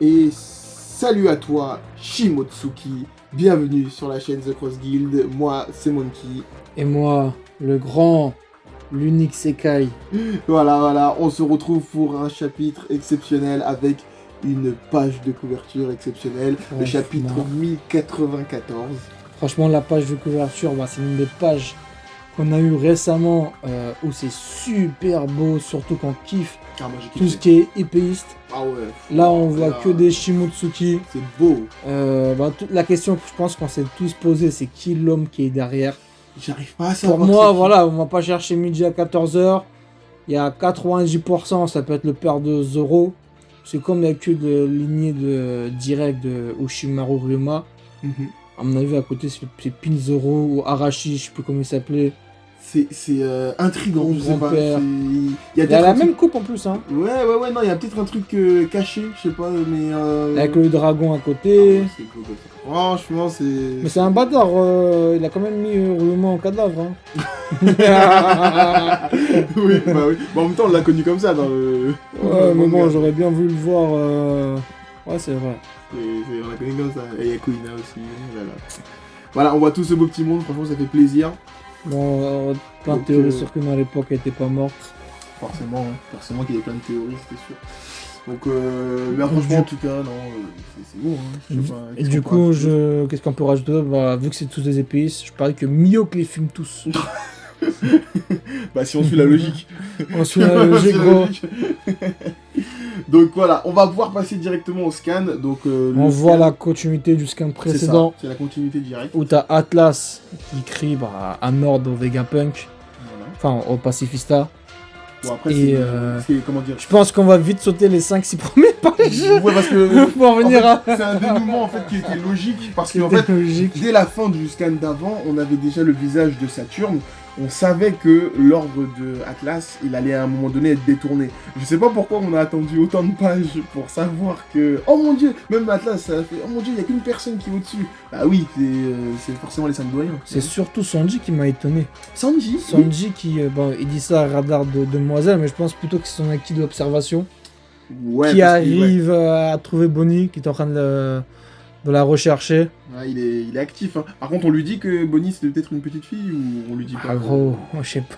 Et salut à toi, Shimotsuki. Bienvenue sur la chaîne The Cross Guild. Moi, c'est Monkey. Et moi, le grand, l'unique Sekai. Voilà, on se retrouve pour un chapitre exceptionnel avec une page de couverture exceptionnelle. Le chapitre 1094. Franchement, la page de couverture, c'est une des pages qu'on a eu récemment où c'est super beau, surtout qu'on kiffe Ah, moi, j'ai tout kiffé. ce qui est épéiste. Ah ouais. Là, on voit Là, que des Shimotsuki. C'est beau. La question que je pense qu'on s'est tous posée, c'est qui l'homme qui est derrière. J'arrive pas à savoir. Pour moi, c'est qui. voilà, on va pas chercher midi à 14h. Il y a 90%, ça peut être le père de Zoro. C'est comme d'habitude lignée de direct de Oshimaru Ryoma. Mhm. À mon avis, à côté, c'est Pin Zoro ou Arashi, je sais plus comment il s'appelait. C'est intriguant, Mon je sais pas. grand-père. Il y a Il a peut-être la un truc- même coupe en plus, hein. Ouais, non, il y a peut-être un truc caché, je sais pas, mais. Avec le dragon à Ah côté. ouais, c'est beau, quoi. Franchement, c'est. Mais c'est un bâtard, il a quand même mis Ryoma en cadavre. Hein. Oui. Bon, en même temps, on l'a connu comme ça dans le. Ouais, mais bon, manga. j'aurais bien voulu le voir. Ouais, c'est vrai. On l'a connu comme ça. Et il y a Kuina aussi. Voilà. Voilà, on voit tout ce beau petit monde, franchement, ça fait plaisir. Bon, plein de Donc, théories sur que dans l'époque, elle était pas morte. Forcément, hein. Forcément qu'il y avait plein de théories, c'était sûr. Donc, mais franchement, en tout cas, non, c'est beau. Hein. Je sais pas, Et qu'est-ce du qu'on peut coup, rajouter qu'est-ce qu'on peut rajouter d'autre. Vu que c'est tous des épéistes, je parie que Miyok les fume tous. Bah, si on suit la logique. On suit la logique, gros. Donc voilà, on va pouvoir passer directement au scan. Donc, On voit la continuité du scan C'est ça, précédent. c'est la continuité directe. Où t'as Atlas qui crie à Nord au Vegapunk. Voilà. Enfin, au Pacifista. Bon, après, Et, c'est. Comment dire Je pense qu'on va vite sauter les 5-6 premières pages. Ouais, parce que. Pour revenir en fait, c'est un dénouement en fait qui était logique. Parce qu'en fait, logique. dès la fin du scan d'avant, on avait déjà le visage de Saturne. On savait que l'ordre de Atlas, il allait à un moment donné être détourné. Je sais pas pourquoi on a attendu autant de pages pour savoir que... Oh mon dieu, même Atlas, ça a fait... Oh mon dieu, il y a qu'une personne qui est au-dessus. Bah oui, c'est forcément les 5 doyens. C'est surtout Sanji qui m'a étonné. Sanji. Oui. Sanji qui, il dit ça à radar de demoiselle, mais je pense plutôt que c'est son acquis de l'observation. Ouais, Qui parce qu'il- ouais. arrive à trouver Bonnie, qui est en train de la rechercher. Ouais, il est actif. Hein. Par contre, on lui dit que Bonnie c'était peut-être une petite fille ou on lui dit pas Ah gros, je sais pas.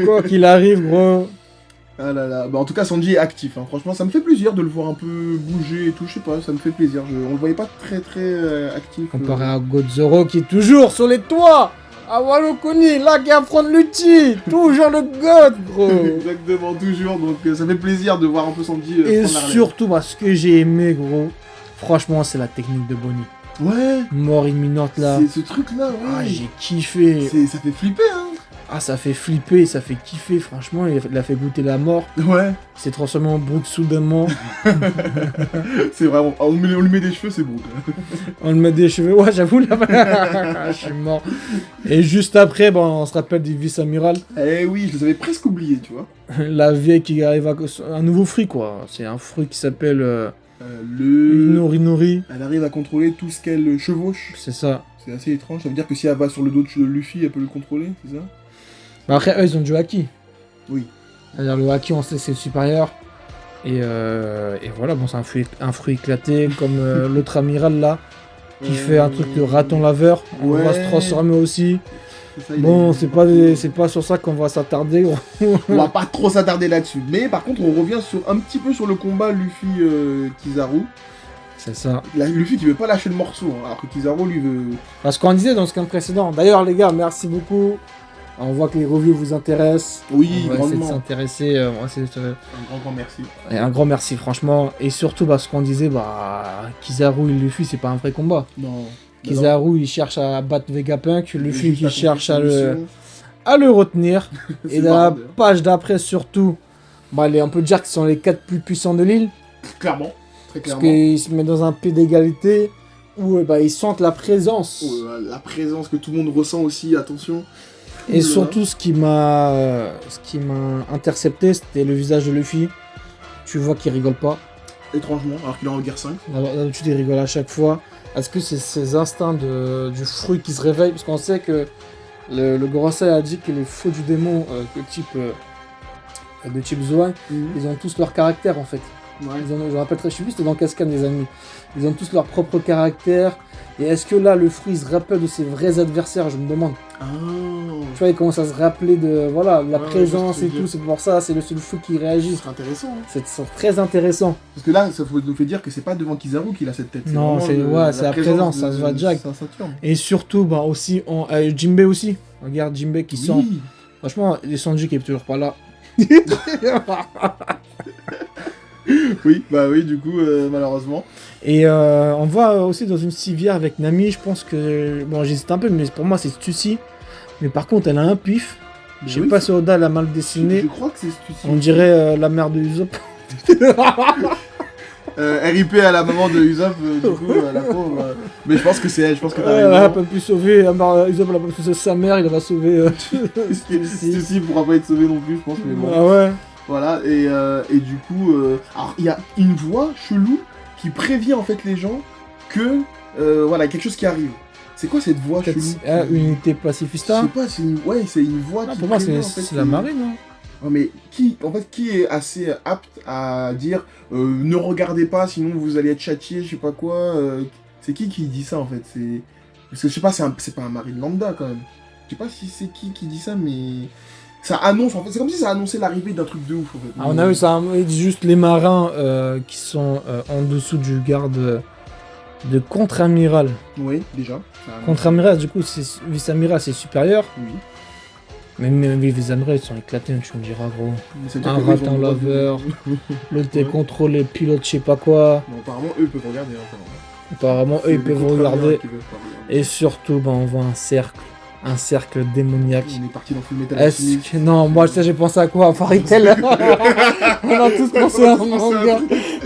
Quoi qu'il arrive, gros. Ah là là. Bah, en tout cas, Sanji est actif. Hein. Franchement, ça me fait plaisir de le voir un peu bouger et tout. Je sais pas, ça me fait plaisir. On le voyait pas très actif. Comparé à Godzoro qui est toujours sur les toits. À Wano-Kuni, là qui affronte Luchi. Toujours le God, gros. Exactement, toujours. Donc ça fait plaisir de voir un peu Sanji. Et prendre la relève. surtout, ce que j'ai aimé, gros, franchement, c'est la technique de Bonnie. Ouais. Mort imminente là. C'est ce truc là. Ouais. Ah, j'ai kiffé. Ça fait flipper, hein. Ah, ça fait flipper, ça fait kiffer, franchement. Il a fait goûter la mort. Ouais. Il s'est transformé en Brook soudainement. C'est vraiment. On lui met des cheveux, c'est bon. On le met des cheveux. Ouais, j'avoue, là. Je suis mort. Et juste après, on se rappelle du vice-amiral. Eh oui, je les avais presque oubliés, tu vois. La vieille qui arrive à un nouveau fruit, quoi. C'est un fruit qui s'appelle Le. Nori. Elle arrive à contrôler tout ce qu'elle chevauche. C'est ça. C'est assez étrange. Ça veut dire que si elle va sur le dos de Luffy, elle peut le contrôler, c'est ça? Mais après, eux, ils ont du haki. Oui. C'est-à-dire, le haki, on sait, c'est le supérieur. Et voilà, c'est un fruit éclaté, comme l'autre amiral, là, qui fait un truc de raton laveur. On Ouais. va se transformer aussi. C'est ça, il Bon, est- c'est pas sur ça qu'on va s'attarder, gros. On va pas trop s'attarder là-dessus. Mais par contre, on revient un petit peu sur le combat Luffy-Kizaru. C'est ça. Luffy qui veut pas lâcher le morceau, hein, alors que Kizaru lui veut. Parce qu'on disait dans le scan précédent. D'ailleurs, les gars, merci beaucoup. On voit que les reviews vous intéressent. Oui, On va essayer de grandement. s'intéresser. On va essayer de... Un grand merci. Et un grand merci, franchement. Et surtout parce qu'on disait, Kizaru et Luffy, c'est pas un vrai combat. Non. Kizaru, il cherche à battre Vegapunk. Luffy qui Juste cherche à solution. le retenir. Et C'est dans la marrant, d'ailleurs. page d'après, surtout, on peut dire qu'ils sont les 4 plus puissants de l'île. Clairement. Très Parce clairement. qu'ils se mettent dans un pied d'égalité où ils sentent la présence. Oh là là, la présence que tout le monde ressent aussi, attention. Et Ouh là surtout, ce qui m'a intercepté, c'était le visage de Luffy. Tu vois qu'il rigole pas. là. Étrangement, alors qu'il est en guerre 5. D'habitude, il rigole à chaque fois. Est-ce que c'est ses instincts du fruit qui se réveillent? Parce qu'on sait que le Gorosei a dit que les feux du démon, que type de type Zoan, ils ont tous leur caractère en fait. Ouais. Je me rappelle très, je sais plus, c'était dans Cascade les amis. Ils ont tous leur propre caractère. Et est-ce que là, le fruit se rappelle de ses vrais adversaires, je me demande. Ah. Tu vois, il commence à se rappeler de voilà, la Ouais, présence ouais, et tout. C'est pour ça, c'est le seul fruit qui réagit. C'est intéressant. Hein. C'est très intéressant. Parce que là, ça nous fait dire que c'est pas devant Kizaru qu'il a cette tête. Non, c'est la présence, ça se voit direct. Saturne. Et surtout, bah, aussi, Jinbei aussi. Regarde Jinbei qui sent. Franchement, les Sanji qui est toujours pas là. Oui, bah oui, du coup, malheureusement. Et on voit aussi dans une civière avec Nami, je pense que... Bon, j'hésite un peu, mais pour moi, c'est Stussy. Mais par contre, elle a un pif. Je sais pas si Oda l'a mal dessiné. Je crois que c'est Stussy. On dirait la mère de Usopp. RIP à la maman de Usopp, du coup, la pauvre. Mais je pense que c'est elle, je pense que t'as Elle a raison. pas pu sauver, Usopp elle a pas pu sauver sa mère, il va sauver Stussy pourra pas être sauvé non plus, je pense, mais bon. Ah ouais. Voilà, et du coup, alors il y a une voix chelou qui prévient en fait les gens que voilà, quelque chose qui arrive. C'est quoi cette voix chelou Unité Je pacifista. sais pas, c'est une voix Non, qui pour moi, prévient, c'est la marine. Hein. Ouais, mais qui est assez apte à dire ne regardez pas, sinon vous allez être châtié, je sais pas quoi. C'est qui dit ça en fait? Parce que je sais pas, c'est pas un marine lambda quand même. Je sais pas si c'est qui dit ça, mais ça annonce en fait. C'est comme si ça annonçait l'arrivée d'un truc de ouf en fait. Ah, on a vu ça, il dit juste les marins qui sont en dessous du garde de contre-amiral. Oui, déjà. Contre-amiral, du coup, vice-amiral, c'est supérieur. Oui. Mais les amirals, ils sont éclatés, tu me diras, gros. C'est-à-dire Un que eux, ils raton ont le droit laveur, l'autre est Ouais. contrôlé, pilote, je sais pas quoi. Bon, apparemment, eux peuvent regarder. Apparemment, eux, C'est ils les peuvent contre-amiral regarder. qui peuvent pas regarder. Et surtout, bah, on voit un cercle démoniaque. On est parti dans Full Metal Est-ce Alchemist. que... Non, moi, ça, j'ai pensé à quoi? À Fairytale. On a tous pensé à un manga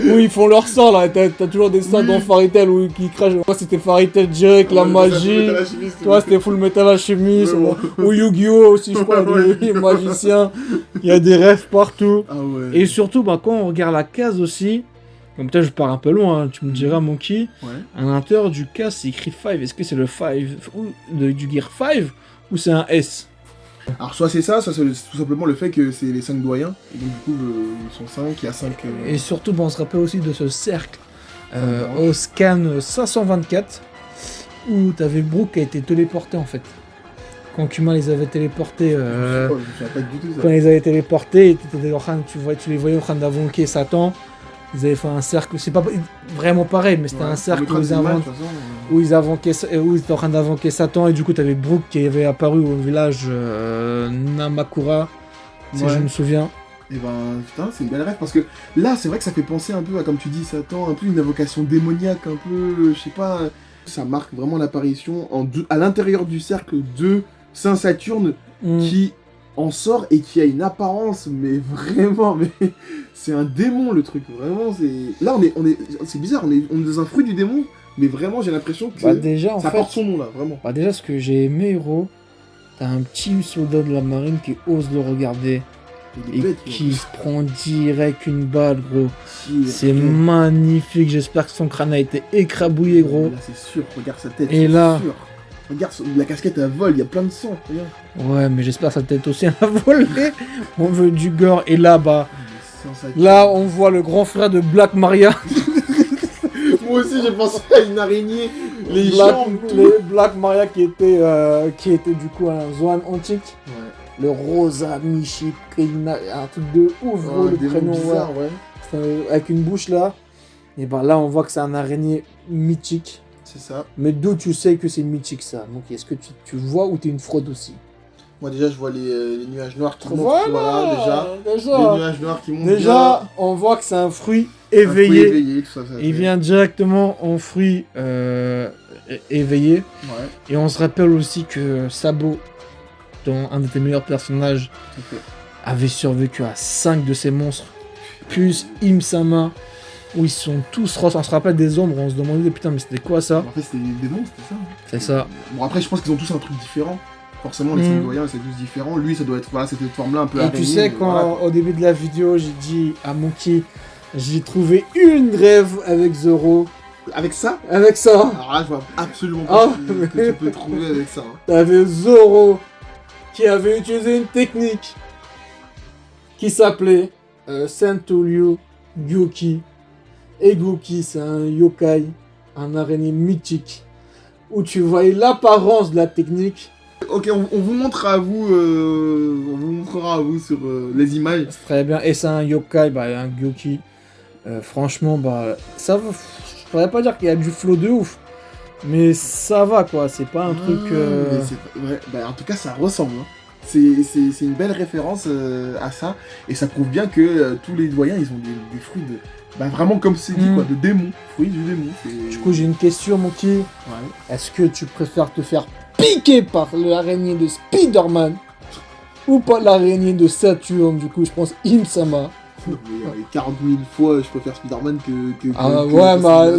où ils font leur sang, là. T'as toujours des sangs dans Fairytale où ils crachent. Moi, c'était Fairytale direct, la magie. Toi, c'était Full Metal Alchemist. Ouais, Ou Yu-Gi-Oh! Aussi, je crois, les magiciens. Il y a des rêves partout. Ah ouais. Et surtout, bah, quand on regarde la case aussi, comme peut-être je pars un peu loin, hein, tu me diras, Monkey, Ouais. à l'intérieur du case, c'est écrit 5. Est-ce que c'est le 5 ou du Gear 5 ou c'est un S? Alors, soit c'est ça, soit c'est tout simplement le fait que c'est les 5 doyens. Et donc, du coup, ils sont 5, il y a 5. Et surtout, bon, on se rappelle aussi de ce cercle au scan 524 où t'avais Brook qui a été téléporté en fait. Quand Kuma les avait téléportés, Je me souviens pas du tout ça. quand ils avaient téléportés, tu les voyais en train d'invoquer Satan. Ils avaient fait un cercle, c'est pas vraiment pareil, mais c'était un cercle où ils étaient en train d'invoquer Satan, et du coup t'avais Brook qui avait apparu au village Namakura, si je me souviens. Et ben putain, c'est une belle rêve parce que là, c'est vrai que ça fait penser un peu à, comme tu dis, Satan, un peu une invocation démoniaque, un peu, je sais pas, ça marque vraiment l'apparition à l'intérieur du cercle de Saint Saturne qui en sort et qui a une apparence, mais vraiment, mais c'est un démon le truc, vraiment, c'est... Là, c'est bizarre, on est dans un fruit du démon, mais vraiment, j'ai l'impression que déjà, ça porte son nom, là, vraiment. Bah déjà, ce que j'ai aimé, Hiro, t'as un petit soldat de la marine qui ose le regarder Il est et bête, qui se prend direct une balle, gros. Il est C'est bête. magnifique, j'espère que son crâne a été écrabouillé, gros. Là, c'est sûr, regarde sa tête, Et c'est là- sûr. Regarde, la casquette, elle vole, il y a plein de sang, regarde. Ouais, mais j'espère que sa tête aussi elle a volé. On veut du gore. Et là, bah, Sans ça, là, on voit le grand frère de Black Maria. Moi aussi, j'ai pensé à une araignée, les jambes, tout. Black Maria qui était du coup un Zoan antique. Ouais. Le Rosa Michi, un truc de ouf, gros, le des prénom, mots bizarres, ouais. avec une bouche là. Et bah là, on voit que c'est un araignée mythique. C'est ça. Mais d'où tu sais que c'est mythique ça? Donc est-ce que tu vois ou t'es une fraude aussi? Moi, déjà, je vois les nuages noirs qui montent. Voilà, Les déjà. nuages noirs qui montent. Déjà, bien. on voit que c'est un fruit Un fruit éveillé. éveillé, tout ça. Il vient directement en fruit éveillé. Ouais, Et on se rappelle aussi que Sabo, dans un de tes meilleurs personnages, tout à fait. avait survécu à 5 de ces monstres. Plus Im-sama, où ils sont tous roses. On se rappelle des ombres, on se demandait putain, mais c'était quoi ça? En fait, c'était des démons, c'était ça. C'est ça. Bon, après, je pense qu'ils ont tous un truc différent. Forcément, les 5 doyens, c'est tous différents. Lui, ça doit être, voilà, cette forme-là un peu Et araignée. tu sais, mais quand voilà. au début de la vidéo, j'ai dit à Monkey, j'ai trouvé une rêve avec Zoro. Avec ça, Avec ça, alors là, je vois absolument pas Ah, ce que tu peux trouver avec ça. Hein. t'avais Zoro qui avait utilisé une technique qui s'appelait Sentoryu Gyoki. Et Gyoki, c'est un yokai, un araignée mythique, où tu voyais l'apparence de la technique. Ok, on vous montrera à vous, on vous montrera à vous sur les images. C'est très bien, et c'est un yokai, un Gyoki. Franchement, ça va. Je pourrais pas dire qu'il y a du flow de ouf, mais ça va quoi, c'est pas un truc. Ouais, en tout cas, ça ressemble. Hein. C'est une belle référence à ça, et ça prouve bien que tous les doyens ils ont des fruits de. Vraiment comme c'est dit quoi, de démon, fruits du démon. Du coup, j'ai une question, mon petit. Ouais. Est-ce que tu préfères te faire piquer par l'araignée de Spider-Man ou pas l'araignée de Saturne? Du coup, je pense Insama. 40 000 fois, je préfère Spider-Man que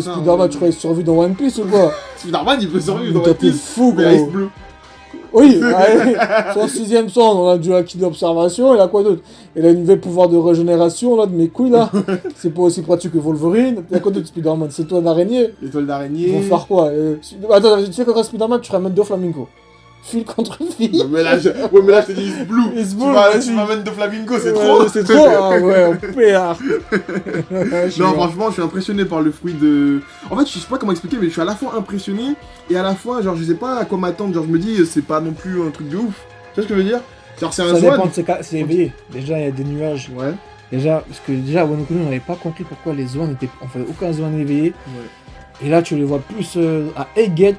Spider-Man, tu crois qu'il survit dans One Piece ou quoi? Spider-man, il peut survivre dans One T'es Piece. fou, gros. Ice Bleu. Oui, son 6ème sang, on a du acquis d'observation, il a quoi d'autre? Il a une vraie pouvoir de régénération, là, de mes couilles, là. C'est pas aussi pratique que Wolverine. Il y a quoi d'autre, Spider-Man? C'est toi d'araignée? L'étoile d'araignée. Ils vont faire quoi? Attends, tu sais quoi, Spider-man, tu ramènes 2 flamingos. File contre fille. Non, mais là, je te dis It's Blue. Tu m'amènes de Flamingo, c'est trop. C'est trop, ah ouais, on péard. Non, franchement, je suis impressionné par le fruit de. En fait, je sais pas comment expliquer, mais je suis à la fois impressionné et à la fois, genre, je sais pas à quoi m'attendre. Genre, je me dis, c'est pas non plus un truc de ouf. Tu vois ce que je veux dire? Genre, c'est un Ça Zwan. dépend de ses cas, c'est éveillé. Déjà, il y a des nuages. Ouais. Déjà, parce que déjà, à Wano Kuni, on n'avait pas compris pourquoi les Zwan étaient. On fait aucun Zwan éveillé. Ouais. Et là, tu les vois plus à Egghead.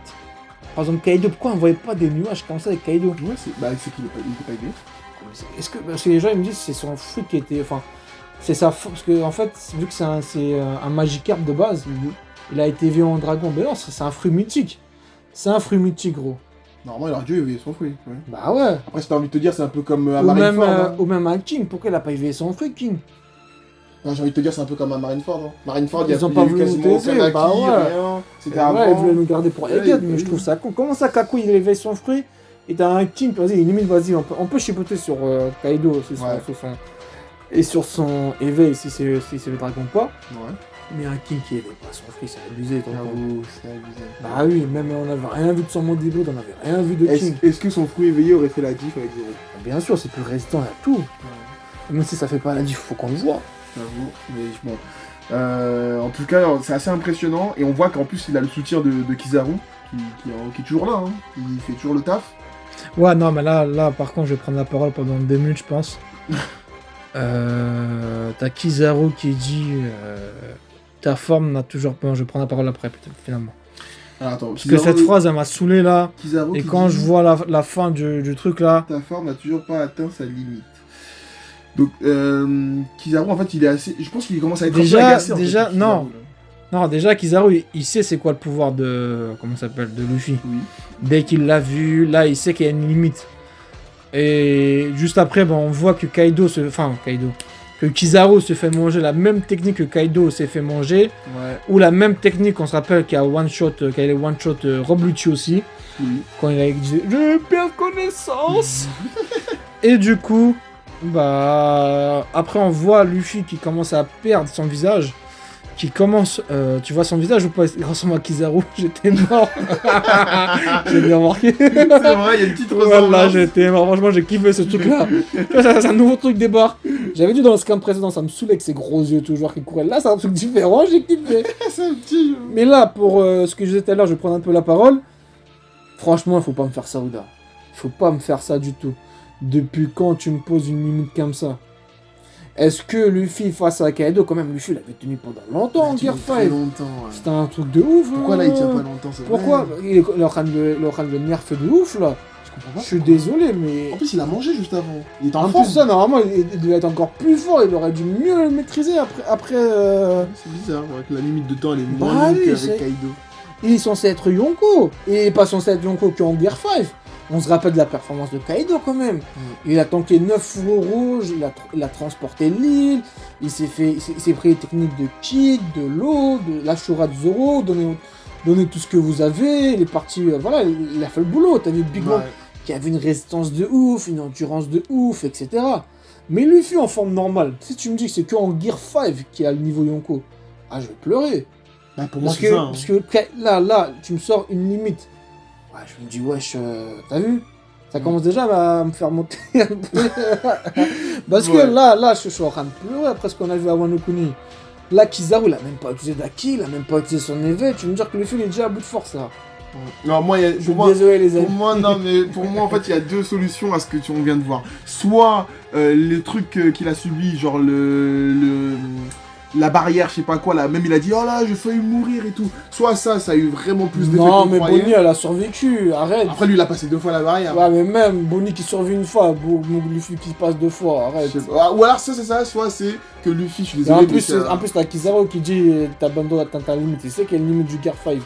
Par exemple, Kaido, pourquoi on voyait pas des nuages comme ça avec Kaido? Ouais, c'est qu'il était pas aidé. Parce que les gens ils me disent que c'est son fruit qui était. Enfin, c'est ça. Parce que, en fait, vu que c'est un Magikarp de base, il a été élevé en dragon. Mais non, c'est un fruit mythique. C'est un fruit mythique, gros. Normalement, il aurait dû éveiller son fruit. Ouais. Bah ouais. Après, si t'as envie de te dire, c'est un peu comme à Marineford. Ou même un King. Pourquoi il a pas éveillé son fruit, King? Non, j'ai envie de te dire, c'est un peu comme à Marineford. Hein. Marineford, ils ont pas voulu quasiment aucun acquis, rien. C'était avant. Ils voulaient nous garder pour Egghead, mais je trouve ça con. Comment ça, Kaku, il éveille son fruit et t'as un King, vas-y, limite, vas-y, on peut chipoter sur Kaido et sur son éveil, si c'est le dragon ou pas. Ouais. Mais un King qui éveille pas son fruit, c'est abusé. C'est abusé. Bah oui, même on avait rien vu de son monde d'Hydro, on avait rien vu de King. Est-ce que son fruit éveillé aurait fait la diff avec Zoro? Bien sûr, c'est plus résistant à tout. Même si ça fait pas la diff, faut qu'on le voit. J'avoue, mais bon. En tout cas, c'est assez impressionnant. Et on voit qu'en plus, il a le soutien de Kizaru, qui est toujours là. Hein. Il fait toujours le taf. Ouais, non, mais là, par contre, je vais prendre la parole pendant 2 minutes, je pense. T'as Kizaru qui dit ta forme n'a toujours pas. Je vais prendre la parole après, finalement. Alors, attends, parce que cette phrase, elle m'a saoulé là. Kizaru et quand je vois la fin du truc là. Ta forme n'a toujours pas atteint sa limite. Donc, Kizaru, en fait, il est assez. Je pense qu'il commence à être agacé. Déjà, non. Non, déjà, Kizaru, il sait c'est quoi le pouvoir de. Comment ça s'appelle? De Luffy. Oui. Dès qu'il l'a vu, là, il sait qu'il y a une limite. Et juste après, on voit que que Kizaru se fait manger la même technique que Kaido s'est fait manger. Ouais. Ou la même technique, on se rappelle qu'il y a les one-shot Rob Lucci aussi. Oui. Quand il a dit je perds connaissance. Et du coup. Après on voit Luffy qui commence à perdre son visage, qui commence, tu vois son visage ou pas? Il ressemble à Kizaru, j'étais mort. J'ai bien remarqué. C'est vrai, il y a une petite ressemblance. Voilà, j'étais mort, franchement j'ai kiffé ce truc là. C'est un nouveau truc débarque. J'avais dit dans le scam précédent, ça me saoulait avec ses gros yeux toujours qui couraient. Là c'est un truc différent, j'ai kiffé. C'est un petit jeu. Mais là, pour ce que je disais tout à l'heure, je vais prendre un peu la parole. Franchement, il faut pas me faire ça, Oda. Il faut pas me faire ça du tout. Depuis quand tu me poses une limite comme ça? Est-ce que Luffy face à Kaido, quand même, Luffy l'avait tenu pendant longtemps en Gear 5. C'était un truc de ouf. Pourquoi là il tient pas longtemps? Pourquoi il est en train de le nerf de ouf là. Je comprends pas. Je suis désolé, mais. En plus, il a mangé juste avant. Il était en forme. plus, ça, normalement, il devait être encore plus fort. Il aurait dû mieux le maîtriser après. C'est bizarre, ouais, que la limite de temps elle est moins longue qu'avec Kaido. Il est censé être Yonko. Il est pas censé être Yonko qu'en Gear 5. On se rappelle de la performance de Kaido quand même. Il a tanké 9 fourreaux rouges, il a transporté l'île, il s'est pris les techniques de Kid, de l'eau, de l'Ashura de Zoro, donnez tout ce que vous avez, il est parti, voilà, il a fait le boulot. T'as vu Big Mom qui avait une résistance de ouf, une endurance de ouf, etc. Mais Luffy en forme normale, si tu me dis que c'est qu'en Gear 5 qui a le niveau Yonko, je vais pleurer. Pour moi c'est ça. Hein. Parce que là, tu me sors une limite. Je me dis, wesh, t'as vu? Ça commence déjà à me faire monter un peu. Parce que là, je suis en train de pleurer après ce qu'on a vu à Wano Kuni. Là, Kizaru, il a même pas utilisé d'Aki, il a même pas utilisé son éveil. Tu veux me dire que Luffy, il est déjà à bout de force, là. Non, moi, désolé, les amis. Pour moi, en fait, il y a deux solutions à ce que on vient de voir. Soit le truc qu'il a subi, genre la barrière, je sais pas quoi, là, même il a dit oh là, j'ai failli mourir et tout. Soit ça a eu vraiment plus d'effet. Non, mais Bonnie, elle a survécu, arrête. Après, lui, il a passé 2 fois la barrière. Ouais, mais même Bonnie qui survit une fois, Luffy qui passe 2 fois, arrête. Ou alors, c'est ça, soit c'est que Luffy, je suis désolé. En plus, t'as Kizaru qui dit t'as abandonné ta limite. Il sait qu'il y a une limite du Gear 5.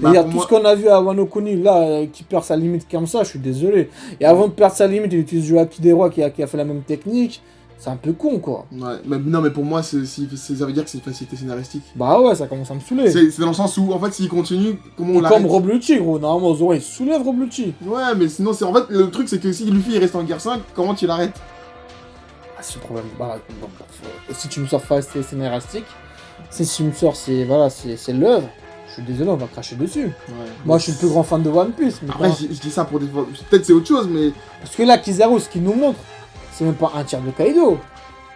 Bah, il y a tout ce qu'on a vu à Wano Kuni, là, qui perd sa limite comme ça, je suis désolé. Et avant de perdre sa limite, il utilise du Haki des Rois qui a fait la même technique. C'est un peu con, quoi. Ouais, mais pour moi, ça veut dire que c'est une facilité scénaristique. Bah ouais, ça commence à me saouler. C'est dans le sens où, en fait, s'il continue, comment on l'arrête. Comme Rob Lucci, gros. Normalement, Zoro, il soulève Rob Lucci. Ouais, mais sinon, en fait, le truc, c'est que si Luffy il reste en guerre 5, comment tu l'arrêtes? Ah, c'est le problème. Bah, si tu me sors facilité scénaristique, si tu me sors, c'est l'œuvre. Je suis désolé, on va cracher dessus. Ouais, moi, je suis le plus grand fan de One Piece. Mais après, je dis ça pour des fois. Peut-être c'est autre chose, mais. Parce que là, Kizaru, ce qu'il nous montre, c'est même pas un tiers de Kaido.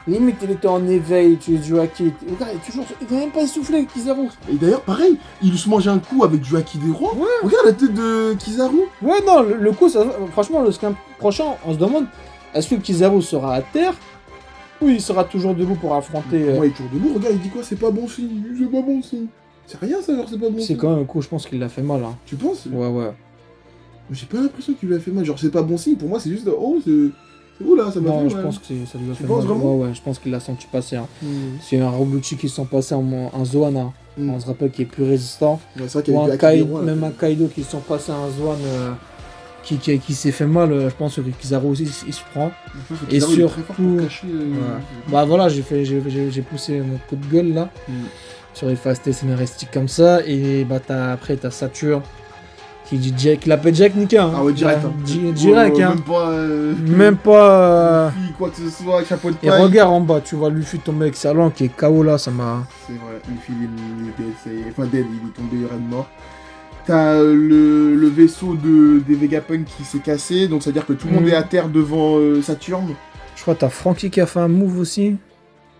Limite, il était en éveil, tu es du haki. Regarde, il n'a même pas essoufflé, Kizaru. Et d'ailleurs, pareil, il se mange un coup avec du haki des rois. Ouais. Regarde la tête de Kizaru. Ouais, non, le coup, franchement, le scan prochain, on se demande est-ce que Kizaru sera à terre ou il sera toujours debout pour affronter. Ouais, il est toujours debout. Regarde, il dit quoi? C'est pas bon signe. C'est pas bon signe. C'est rien ça, genre, c'est pas bon. C'est quand même un coup, je pense qu'il l'a fait mal. Hein. Tu penses? Ouais. J'ai pas l'impression qu'il lui a fait mal. Genre, c'est pas bon signe. Pour moi, c'est juste. Oh, c'est. Où là, ça m'a fait mal. Non, je pense que ça lui a fait mal. Ouais, je pense qu'il l'a senti passer. Hein. C'est un Robuchi qui sont passés en Zoan. On se rappelle qu'il est plus résistant. Ouais, c'est vrai qu'il y avait même un Kaido qui sont passés en Zoan qui s'est fait mal. Je pense que Kizaru aussi il se prend. Et surtout. Bah voilà, j'ai poussé mon coup de gueule là. Sur les fastés scénaristiques comme ça. Et bah après t'as Saturne. Qui dit Jack, il appelle Jack Nika. Hein. Ah ouais, direct. Direct, hein. Même pas. Luffy, quoi que ce soit, chapeau de paille. Et regarde en bas, tu vois Luffy tomber avec sa langue qui est KO là, ça m'a. C'est vrai, Luffy il est dead, enfin dead, il est tombé red mort. T'as le vaisseau des Vegapunk qui s'est cassé, donc ça veut dire que tout le monde est à terre devant Saturne. Je crois que t'as Franky qui a fait un move aussi.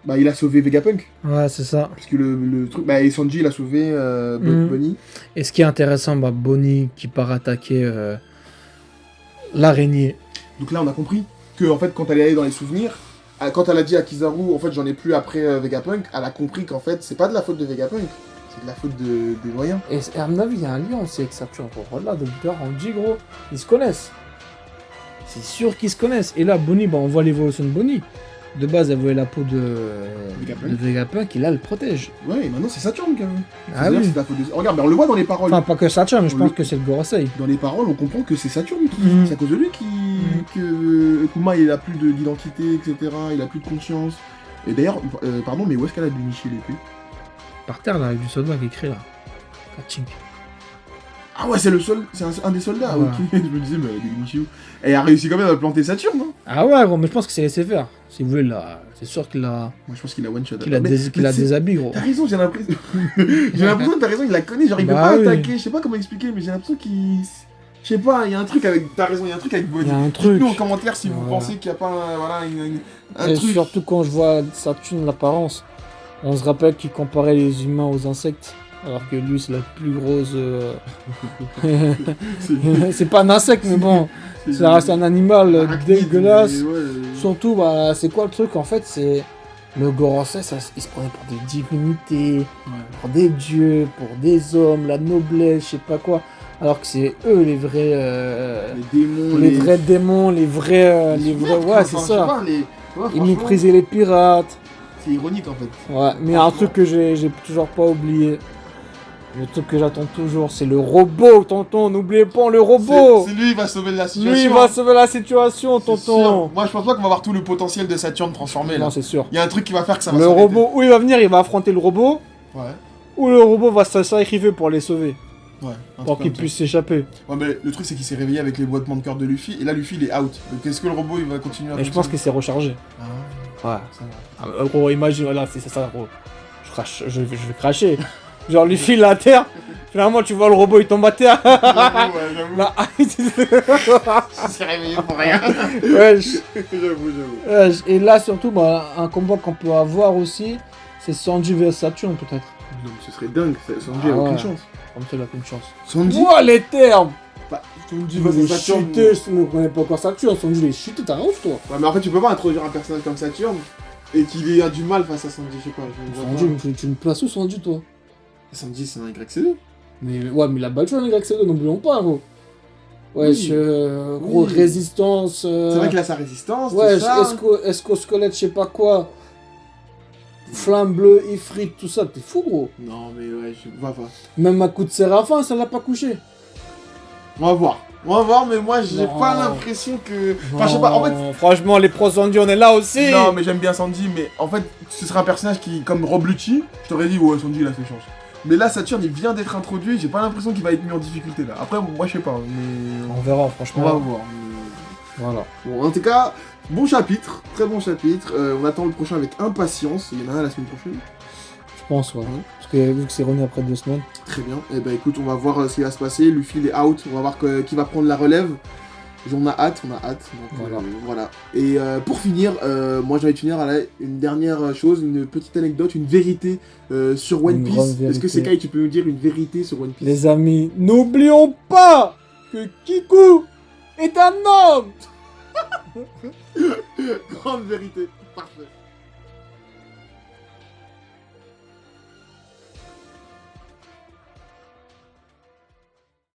Bah il a sauvé Vegapunk. Ouais, c'est ça. Parce que le truc... Bah et Sanji il a sauvé Bonnie. Et ce qui est intéressant, bah Bonnie qui part attaquer l'araignée. Donc là on a compris que en fait quand elle est allée dans les souvenirs, quand elle a dit à Kizaru en fait j'en ai plus après Vegapunk, elle a compris qu'en fait c'est pas de la faute de Vegapunk, c'est de la faute des moyens. Et à mon avis il y a un lien aussi avec Saturne. Voilà, donc on dit gros, ils se connaissent. C'est sûr qu'ils se connaissent. Et là Bonnie, bah on voit l'évolution de Bonnie. De base, elle voulait la peau de Vegapunk, et là, elle protège. Ouais, et maintenant, c'est Saturne, quand même. Ah oui. C'est la faute de... Regarde, mais on le voit dans les paroles. Enfin, pas que Saturne, mais je pense que c'est le Gorosei. Dans les paroles, on comprend que c'est Saturne. C'est à cause de lui que Kuma, il a plus d'identité, etc. Il a plus de conscience. Et d'ailleurs, pardon, mais où est-ce qu'elle a déniché l'épée? Par terre, là, avec du soldat qui écrit, là. Kaching. Ah ouais, c'est un des soldats. Ouais. Ok, je me disais, mais déniché où? Elle a réussi quand même à planter Saturne, non? Ah ouais, gros, mais je pense qu'il s'est laissé faire. Si vous voulez, là, c'est sûr qu'il a. Moi, je pense qu'il a one shot. Qu'il a des habits, gros. T'as raison, j'ai l'impression. T'as raison, il la connaît. Genre, il veut pas attaquer. Je sais pas comment expliquer, mais j'ai l'impression qu'il. Je sais pas, il y a un truc avec. T'as raison, il y a un truc avec Bonnie. Il y a un truc. Dites-nous en commentaire si vous pensez qu'il n'y a pas un truc. Surtout quand je vois Saturne, l'apparence, on se rappelle qu'il comparait les humains aux insectes. Alors que lui, c'est la plus grosse. C'est pas un insecte, mais bon. Ça reste un animal dégueulasse. Surtout, bah, c'est quoi le truc en fait? C'est. Le Gorosei, il se prenait pour des divinités, pour des dieux, pour des hommes, la noblesse, je sais pas quoi. Alors que c'est eux les vrais. Les vrais démons, les vrais. Ouais, c'est ça. Ils méprisaient les pirates. C'est ironique en fait. Ouais, mais un truc que j'ai toujours pas oublié. Le truc que j'attends toujours, c'est le robot, tonton. N'oubliez pas le robot. C'est lui, il va sauver la situation. Lui, il va sauver la situation, tonton. Moi, je pense pas qu'on va avoir tout le potentiel de Saturne transformé là. Non, c'est sûr. Il y a un truc qui va faire que ça va. Le robot, où il va venir, il va affronter le robot. Ouais. Ou le robot va sacrifier pour les sauver. Ouais. Pour qu'il puisse s'échaper. Ouais, mais le truc, c'est qu'il s'est réveillé avec les boîtements de cœur de Luffy. Et là, Luffy, il est out. Donc, est-ce que le robot, il va continuer à. Mais je pense qu'il s'est rechargé. Ah. Ouais. Ça va. Gros, imagine, voilà, c'est ça, gros. Je vais cracher. Genre, lui file la terre. Finalement, tu vois le robot, il tombe à terre. J'avoue. Là, Il s'est réveillé pour rien. wesh. J'avoue. Wesh. Et là, surtout, bah, un combat qu'on peut avoir aussi, c'est Sanji vs Saturn, peut-être. Non, mais ce serait dingue. Sanji a Ah ouais. aucune chance. Comme ça, il a aucune chance. Sanji. Ouah, les termes. Bah, Sanji Il va est Saturn. cheaté, je ne connais pas encore Saturn. Sanji, il est cheaté, t'as un ouf, toi. Ouais, mais en fait, tu peux pas introduire un personnage comme Saturn et qu'il ait du mal face à Sanji. Je sais pas. Je ne vois Sanji, tu me places où, Sanji, toi? pas. Sanji, c'est un YC2. Mais ouais, mais il a battu un YC2, n'oublions pas, gros. Wesh, Oui. gros, Oui. résistance. C'est vrai qu'il a sa résistance. Wesh, tout ça. esco-squelette, je sais pas quoi. Flamme bleue, Ifrit, tout ça, t'es fou, gros. Non, mais ouais, va. Même un coup de Séraphin, ça l'a pas couché. On va voir, mais moi, j'ai Non. pas l'impression que. Enfin, je sais pas, en fait. Non, franchement, les pros Sanji, on est là aussi. Non, mais j'aime bien Sanji, mais en fait, ce serait un personnage qui, comme Rob Lucci, je t'aurais dit, ouais, Sanji, il a ses chances. Mais là, Saturn, il vient d'être introduit, j'ai pas l'impression qu'il va être mis en difficulté là. Après, moi, je sais pas, mais. On verra, On franchement. va voir. mais- Voilà. Bon, en tout cas, bon chapitre, très bon chapitre. On attend le prochain avec impatience. Il y en a un la semaine prochaine. Je pense, ouais. Parce que vu que c'est revenu après 2 semaines. Très bien. Et bah écoute, on va voir ce qui va se passer. Luffy, il est out. On va voir qui va prendre la relève. On a hâte. Donc, voilà. Et pour finir, moi j'avais finir avec une dernière chose, une petite anecdote, une vérité sur One Une Piece. grande Est-ce que c'est Kai, tu peux nous dire une vérité sur One Piece? Les amis, n'oublions pas que Kiku est un homme. Grande vérité. Parfait.